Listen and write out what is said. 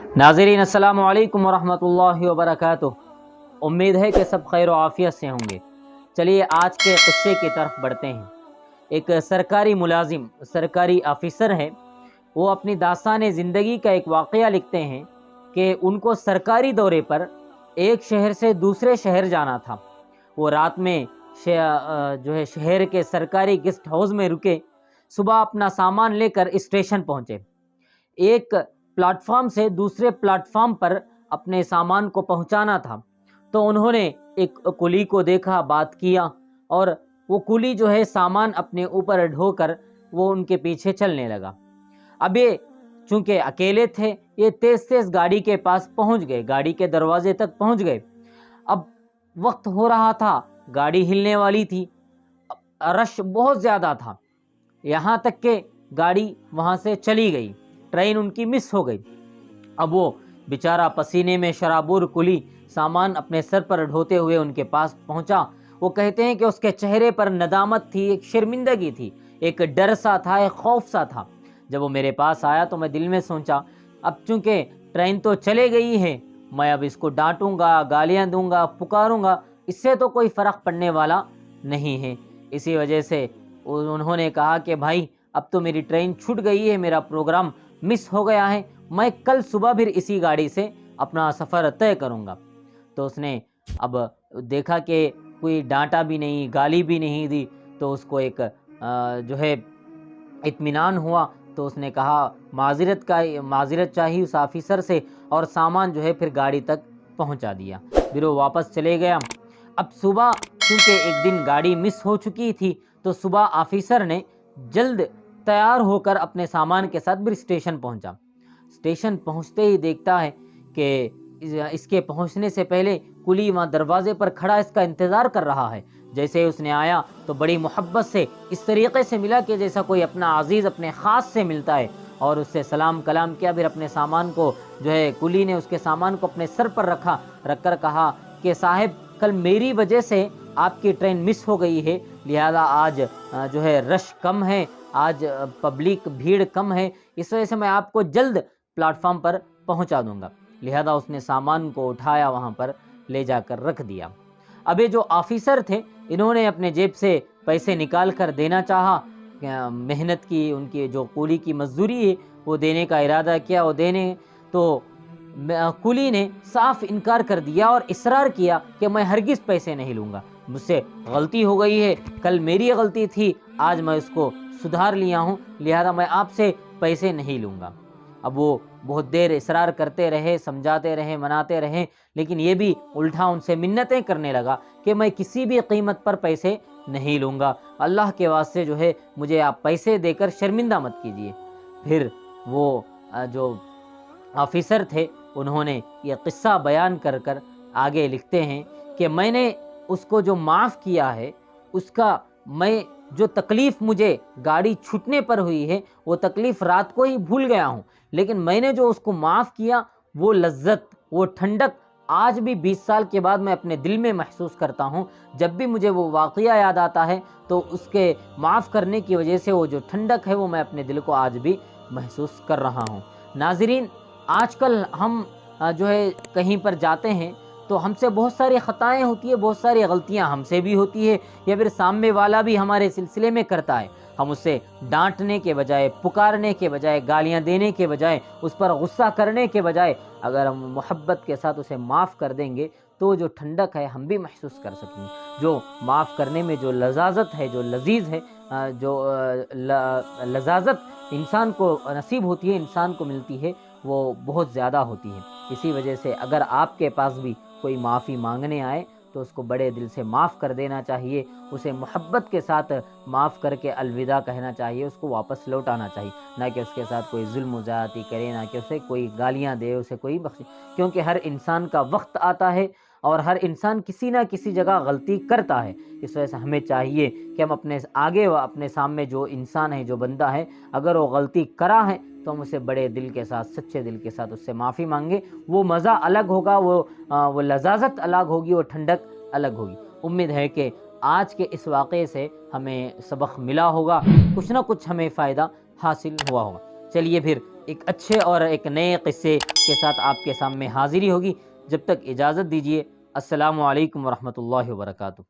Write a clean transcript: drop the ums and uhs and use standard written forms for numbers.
नाज़रीन अस्सलामु अलैकुम वरहमतुल्लाहि वबरकातुह। उम्मीद है कि सब खैर आफ़ियत से होंगे। चलिए आज के क़िस्से की तरफ बढ़ते हैं। एक सरकारी मुलाजिम, सरकारी ऑफ़िसर है, वो अपनी दास्तान ज़िंदगी का एक वाक़या लिखते हैं कि उनको सरकारी दौरे पर एक शहर से दूसरे शहर जाना था। वो रात में शहर के सरकारी गेस्ट हाउस में रुके, सुबह अपना सामान लेकर स्टेशन पहुँचे। एक प्लेटफॉर्म से दूसरे प्लेटफॉर्म पर अपने सामान को पहुंचाना था, तो उन्होंने एक कुली को देखा, बात किया, और वो कुली जो है सामान अपने ऊपर ढोकर वो उनके पीछे चलने लगा। अब ये चूंकि अकेले थे, ये तेज तेज गाड़ी के पास पहुंच गए, गाड़ी के दरवाजे तक पहुंच गए। अब वक्त हो रहा था, गाड़ी हिलने वाली थी, रश बहुत ज़्यादा था, यहाँ तक कि गाड़ी वहाँ से चली गई, ट्रेन उनकी मिस हो गई। अब वो बेचारा पसीने में शराबूर कुली सामान अपने सर पर ढोते हुए उनके पास पहुंचा। वो कहते हैं कि उसके चेहरे पर नदामत थी, एक शर्मिंदगी थी, एक डर सा था, एक खौफ सा था। जब वो मेरे पास आया तो मैं दिल में सोचा, अब चूंकि ट्रेन तो चले गई है, मैं अब इसको डांटूंगा, गालियां दूंगा, पुकारूंगा, इससे तो कोई फ़र्क पड़ने वाला नहीं है। इसी वजह से उन्होंने कहा कि भाई अब तो मेरी ट्रेन छूट गई है, मेरा प्रोग्राम मिस हो गया है, मैं कल सुबह फिर इसी गाड़ी से अपना सफ़र तय करूंगा। तो उसने अब देखा कि कोई डांटा भी नहीं, गाली भी नहीं दी, तो उसको एक जो है इत्मीनान हुआ। तो उसने कहा माज़रत चाहिए उस ऑफिसर से, और सामान जो है फिर गाड़ी तक पहुंचा दिया। फिर वो वापस चले गया। अब सुबह क्योंकि एक दिन गाड़ी मिस हो चुकी थी, तो सुबह ऑफिसर ने जल्द तैयार होकर अपने सामान के साथ फिर स्टेशन पहुंचा। स्टेशन पहुंचते ही देखता है कि इसके पहुंचने से पहले कुली वहाँ दरवाजे पर खड़ा इसका इंतज़ार कर रहा है। जैसे ही उसने आया तो बड़ी मोहब्बत से इस तरीके से मिला कि जैसा कोई अपना अजीज़ अपने ख़ास से मिलता है, और उससे सलाम कलाम किया। फिर अपने सामान को जो है कुली ने उसके सामान को अपने सर पर रखकर कहा कि साहब, कल मेरी वजह से आपकी ट्रेन मिस हो गई है, लिहाजा आज जो है रश कम है, आज पब्लिक भीड़ कम है, इस वजह से मैं आपको जल्द प्लेटफॉर्म पर पहुंचा दूंगा। लिहाजा उसने सामान को उठाया, वहां पर ले जाकर रख दिया। अब ये जो ऑफिसर थे, इन्होंने अपने जेब से पैसे निकाल कर देना चाहा, मेहनत की उनकी जो कुली की मजदूरी है वो देने का इरादा किया, वो देने तो कुली ने साफ इनकार कर दिया और इसरार किया कि मैं हरगिज़ पैसे नहीं लूँगा, मुझसे गलती हो गई है, कल मेरी गलती थी, आज मैं उसको सुधार लिया हूँ, लिहाजा मैं आपसे पैसे नहीं लूँगा। अब वो बहुत देर इसरार करते रहे, समझाते रहे, मनाते रहे, लेकिन ये भी उल्टा उनसे मिन्नतें करने लगा कि मैं किसी भी कीमत पर पैसे नहीं लूँगा, अल्लाह के वास्ते जो है मुझे आप पैसे देकर शर्मिंदा मत कीजिए। फिर वो जो ऑफिसर थे, उन्होंने ये किस्सा बयान कर कर आगे लिखते हैं कि मैंने उसको जो माफ़ किया है, उसका मैं जो तकलीफ़ मुझे गाड़ी छूटने पर हुई है, वो तकलीफ़ रात को ही भूल गया हूँ, लेकिन मैंने जो उसको माफ़ किया, वो लज्जत, वो ठंडक आज भी 20 साल के बाद मैं अपने दिल में महसूस करता हूँ। जब भी मुझे वो वाक़या याद आता है, तो उसके माफ़ करने की वजह से वो जो ठंडक है, वो मैं अपने दिल को आज भी महसूस कर रहा हूँ। नाज़रीन, आजकल हम जो है कहीं पर जाते हैं तो हमसे बहुत सारी ख़ताएँ होती है, बहुत सारी गलतियाँ हमसे भी होती है, या फिर सामने वाला भी हमारे सिलसिले में करता है। हम उससे डांटने के बजाय, पुकारने के बजाय, गालियाँ देने के बजाय, उस पर गुस्सा करने के बजाय अगर हम मोहब्बत के साथ उसे माफ़ कर देंगे, तो जो ठंडक है हम भी महसूस कर सकेंगे। जो माफ़ करने में जो लज़ाज़त है, जो लजीज़ है, जो लज़ाज़त इंसान को नसीब होती है, इंसान को मिलती है, वो बहुत ज़्यादा होती है। इसी वजह से अगर आपके पास भी कोई माफ़ी मांगने आए तो उसको बड़े दिल से माफ़ कर देना चाहिए, उसे मोहब्बत के साथ माफ़ करके अलविदा कहना चाहिए, उसको वापस लौटाना चाहिए, ना कि उसके साथ कोई जुल्म ज़्यादती करे, ना कि उसे कोई गालियाँ दे, उसे कोई बख्शे। क्योंकि हर इंसान का वक्त आता है और हर इंसान किसी ना किसी जगह गलती करता है। इस वजह से हमें चाहिए कि हम अपने आगे व अपने सामने जो इंसान है, जो बंदा है, अगर वो गलती करा है तो हम उसे बड़े दिल के साथ, सच्चे दिल के साथ उससे माफ़ी मांगे। वो मज़ा अलग होगा, वो लज़ाज़त अलग होगी, वो ठंडक अलग होगी। उम्मीद है कि आज के इस वाक़े से हमें सबक मिला होगा, कुछ ना कुछ हमें फ़ायदा हासिल हुआ होगा। चलिए फिर ایک اچھے اور ایک نئے قصے کے ساتھ آپ کے سامنے حاضری ہوگی۔ جب تک اجازت دیجیے، السلام علیکم ورحمۃ اللہ وبرکاتہ۔